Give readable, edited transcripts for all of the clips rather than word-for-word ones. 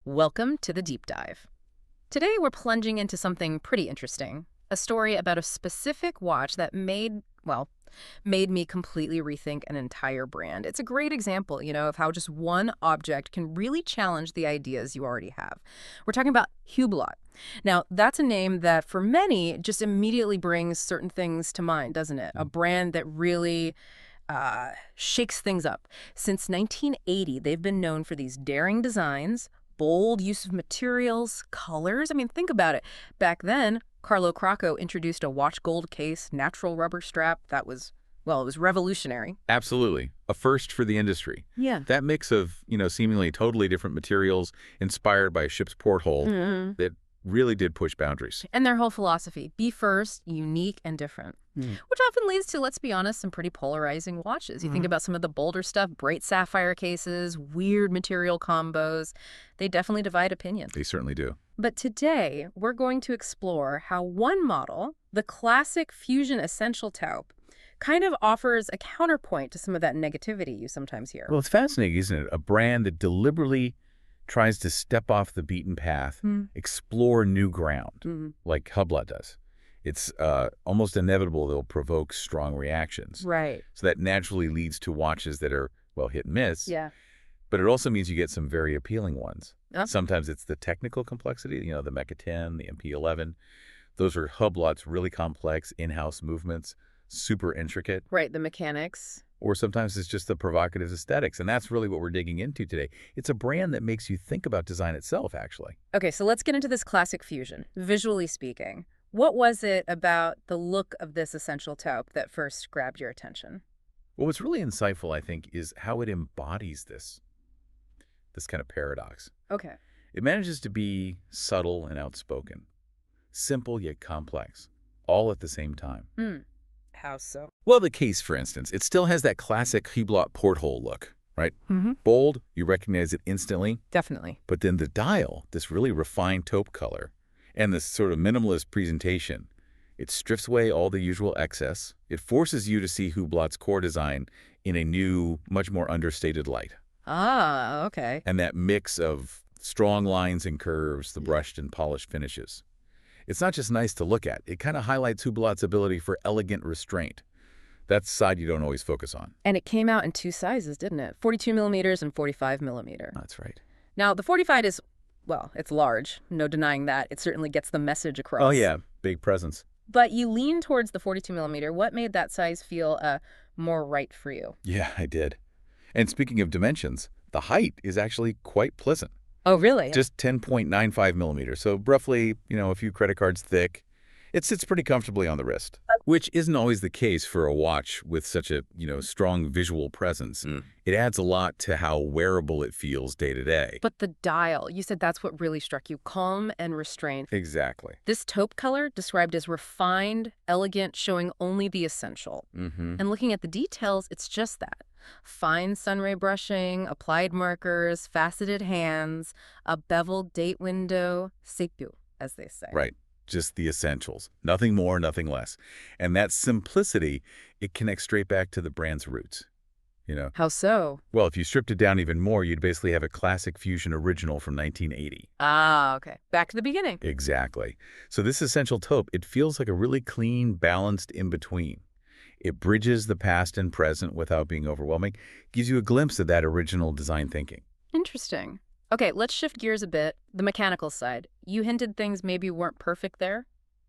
Welcome to the deep dive. Today we're plunging into something pretty interesting, a story about a specific watch that made me completely rethink an entire brand. It's a great example, of how just one object can really challenge the ideas you already have. We're talking about Hublot. Now, that's a name that for many just immediately brings certain things to mind, doesn't it? A brand that really shakes things up. Since 1980, they've been known for these daring designs, bold use of materials, colors. I mean, think about it. Back then, Carlo Crocco introduced a watch gold case, natural rubber strap. That was, well, it was revolutionary. Absolutely. A first for the industry. Yeah. That mix of, seemingly totally different materials inspired by a ship's porthole that really did push boundaries. And their whole philosophy, be first, unique, and different. Which often leads to, let's be honest, some pretty polarizing watches. You think about some of the bolder stuff, bright sapphire cases, weird material combos. They definitely divide opinion. They certainly do. But today, we're going to explore how one model, the Classic Fusion Essential Taupe, kind of offers a counterpoint to some of that negativity you sometimes hear. Well, it's fascinating, isn't it? A brand that deliberately tries to step off the beaten path, explore new ground, like Hublot does. It's almost inevitable they'll provoke strong reactions. Right. So that naturally leads to watches that are, well, hit and miss. Yeah. But it also means you get some very appealing ones. Yep. Sometimes it's the technical complexity, the Mecha 10, the MP11. Those are Hublot's really complex in-house movements, super intricate. Right, the mechanics. Or sometimes it's just the provocative aesthetics, and that's really what we're digging into today. It's a brand that makes you think about design itself, actually. Okay, so let's get into this Classic Fusion, visually speaking. What was it about the look of this essential taupe that first grabbed your attention? Well, what's really insightful, I think, is how it embodies this kind of paradox. Okay. It manages to be subtle and outspoken, simple yet complex, all at the same time. How so? Well, the case, for instance, it still has that classic Hublot porthole look, right? Bold, you recognize it instantly. Definitely. But then the dial, this really refined taupe color, and this sort of minimalist presentation, it strips away all the usual excess. It forces you to see Hublot's core design in a new, much more understated light. Ah, okay. And that mix of strong lines and curves, the brushed and polished finishes. It's not just nice to look at. It kind of highlights Hublot's ability for elegant restraint. That's the side you don't always focus on. And it came out in two sizes, didn't it? 42 millimeters and 45 millimeter. That's right. Now, the 45 is, well, it's large. No denying that. It certainly gets the message across. Oh, yeah. Big presence. But you lean towards the 42 millimeter. What made that size feel more right for you? Yeah, I did. And speaking of dimensions, the height is actually quite pleasant. Oh, really? Just 10.95 millimeters, so roughly, a few credit cards thick. It sits pretty comfortably on the wrist, which isn't always the case for a watch with such a, strong visual presence. It adds a lot to how wearable it feels day to day. But the dial, you said that's what really struck you, calm and restrained. Exactly. This taupe color described as refined, elegant, showing only the essential. And looking at the details, it's just that. Fine sunray brushing, applied markers, faceted hands, a beveled date window, sepio, as they say. Right. Just the essentials. Nothing more, nothing less. And that simplicity, it connects straight back to the brand's roots. How so? Well, if you stripped it down even more, you'd basically have a Classic Fusion original from 1980. Ah, okay. Back to the beginning. Exactly. So this essential taupe, it feels like a really clean, balanced in-between. It bridges the past and present without being overwhelming, gives you a glimpse of that original design thinking. Interesting. Okay, let's shift gears a bit. The mechanical side. You hinted things maybe weren't perfect there?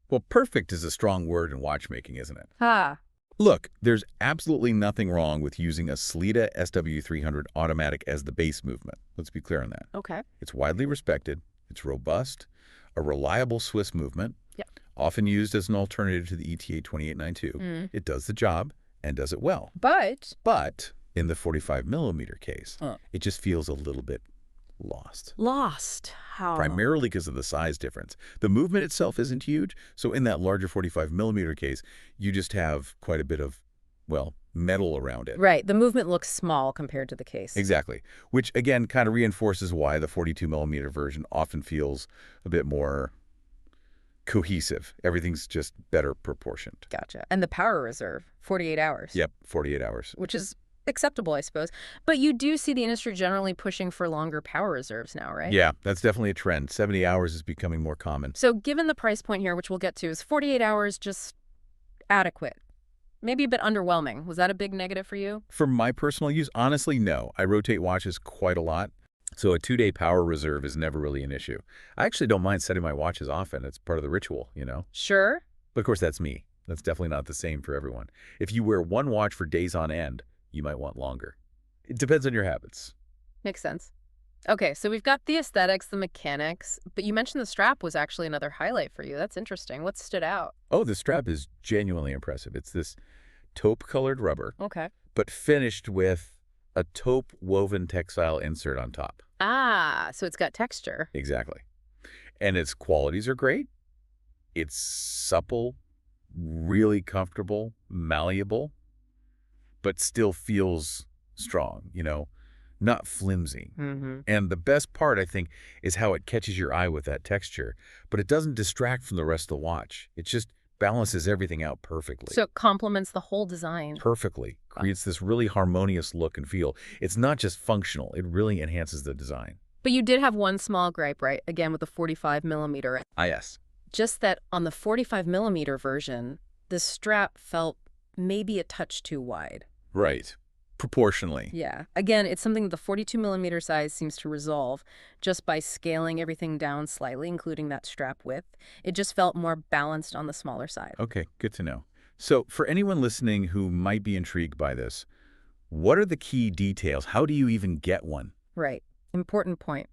Well, perfect is a strong word in watchmaking, isn't it? Ah. Look, there's absolutely nothing wrong with using a Sellita SW300 automatic as the base movement. Let's be clear on that. Okay. It's widely respected. It's robust, a reliable Swiss movement. Yep. Often used as an alternative to the ETA 2892. It does the job and does it well. But in the 45 millimeter case, it just feels a little bit lost. Lost? How? Primarily because of the size difference. The movement itself isn't huge, so in that larger 45 millimeter case, you just have quite a bit of, well, metal around it. Right. The movement looks small compared to the case. Exactly. Which, again, kind of reinforces why the 42 millimeter version often feels a bit more cohesive. Everything's just better proportioned. Gotcha. And the power reserve, 48 hours. Yep, 48 hours. Which is acceptable, I suppose. But you do see the industry generally pushing for longer power reserves now, right? Yeah, that's definitely a trend. 70 hours is becoming more common. So given the price point here, which we'll get to, is 48 hours just adequate? Maybe a bit underwhelming. Was that a big negative for you? For my personal use, honestly, no. I rotate watches quite a lot, so a 2-day power reserve is never really an issue. I actually don't mind setting my watches often. It's part of the ritual, you know? Sure. But of course, that's me. That's definitely not the same for everyone. If you wear one watch for days on end, you might want longer. It depends on your habits. Makes sense. Okay, so we've got the aesthetics, the mechanics, but you mentioned the strap was actually another highlight for you. That's interesting. What stood out? Oh, the strap is genuinely impressive. It's this taupe-colored rubber, Okay. but finished with a taupe woven textile insert on top. Ah, so it's got texture. Exactly. And its qualities are great. It's supple, really comfortable, malleable, but still feels strong, you know, not flimsy. Mm-hmm. And the best part, I think, is how it catches your eye with that texture, but it doesn't distract from the rest of the watch. It just balances everything out perfectly. So it complements the whole design. Perfectly. Creates this really harmonious look and feel. It's not just functional. It really enhances the design. But you did have one small gripe, right? Again, with the 45 millimeter. Ah, yes. Just that on the 45 millimeter version, the strap felt maybe a touch too wide. Right. Proportionally. Yeah. Again, it's something the 42 millimeter size seems to resolve just by scaling everything down slightly, including that strap width. It just felt more balanced on the smaller side. Okay, good to know. So for anyone listening who might be intrigued by this, what are the key details? How do you even get one? Right. Important point.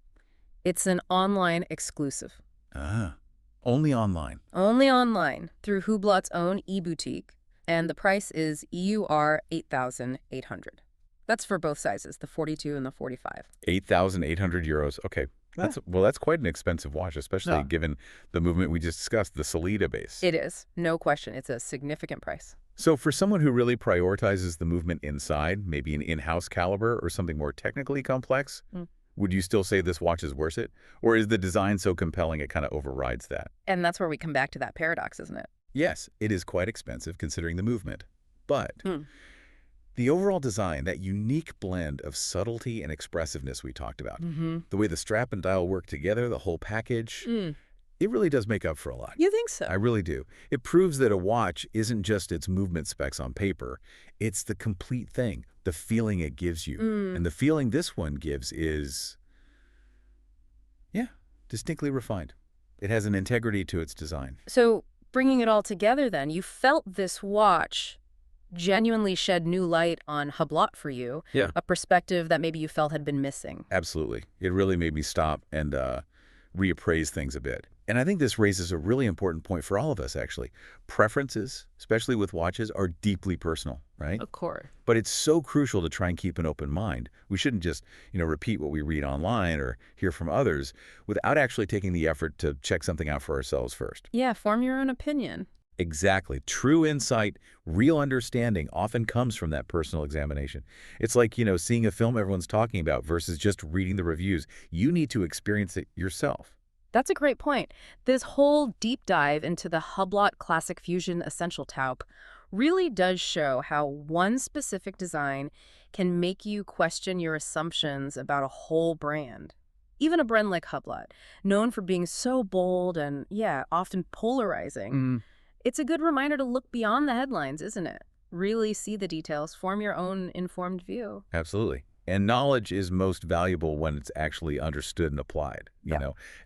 It's an online exclusive. Ah, only online. Only online through Hublot's own e-boutique. And the price is EUR 8,800. That's for both sizes, the 42 and the 45. 8,800 euros. Okay. That's quite an expensive watch, especially given the movement we just discussed, the Solida base. It is. No question. It's a significant price. So for someone who really prioritizes the movement inside, maybe an in-house caliber or something more technically complex, would you still say this watch is worth it? Or is the design so compelling it kind of overrides that? And that's where we come back to that paradox, isn't it? Yes, it is quite expensive considering the movement. But the overall design, that unique blend of subtlety and expressiveness we talked about, the way the strap and dial work together, the whole package, it really does make up for a lot. You think so? I really do. It proves that a watch isn't just its movement specs on paper. It's the complete thing, the feeling it gives you. And the feeling this one gives is, yeah, distinctly refined. It has an integrity to its design. So bringing it all together then, you felt this watch genuinely shed new light on Hublot for you, a perspective that maybe you felt had been missing. Absolutely. It really made me stop and reappraise things a bit. And I think this raises a really important point for all of us, actually. Preferences, especially with watches, are deeply personal, right? Of course. But it's so crucial to try and keep an open mind. We shouldn't just, repeat what we read online or hear from others without actually taking the effort to check something out for ourselves first. Yeah, form your own opinion. Exactly. True insight, real understanding often comes from that personal examination. It's like, seeing a film everyone's talking about versus just reading the reviews. You need to experience it yourself. That's a great point. This whole deep dive into the Hublot Classic Fusion Essential Taupe really does show how one specific design can make you question your assumptions about a whole brand. Even a brand like Hublot, known for being so bold and, often polarizing. It's a good reminder to look beyond the headlines, isn't it? Really see the details, form your own informed view. Absolutely. And knowledge is most valuable when it's actually understood and applied,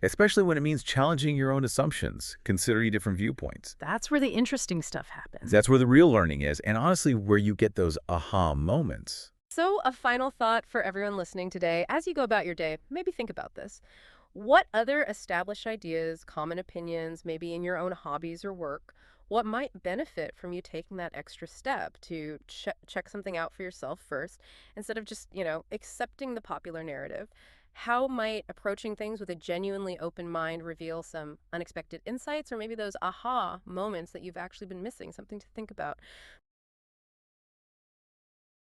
especially when it means challenging your own assumptions, considering different viewpoints. That's where the interesting stuff happens. That's where the real learning is, and honestly, where you get those aha moments. So a final thought for everyone listening today. As you go about your day, maybe think about this. What other established ideas, common opinions, maybe in your own hobbies or work, what might benefit from you taking that extra step to check something out for yourself first instead of just, accepting the popular narrative? How might approaching things with a genuinely open mind reveal some unexpected insights or maybe those aha moments that you've actually been missing, something to think about?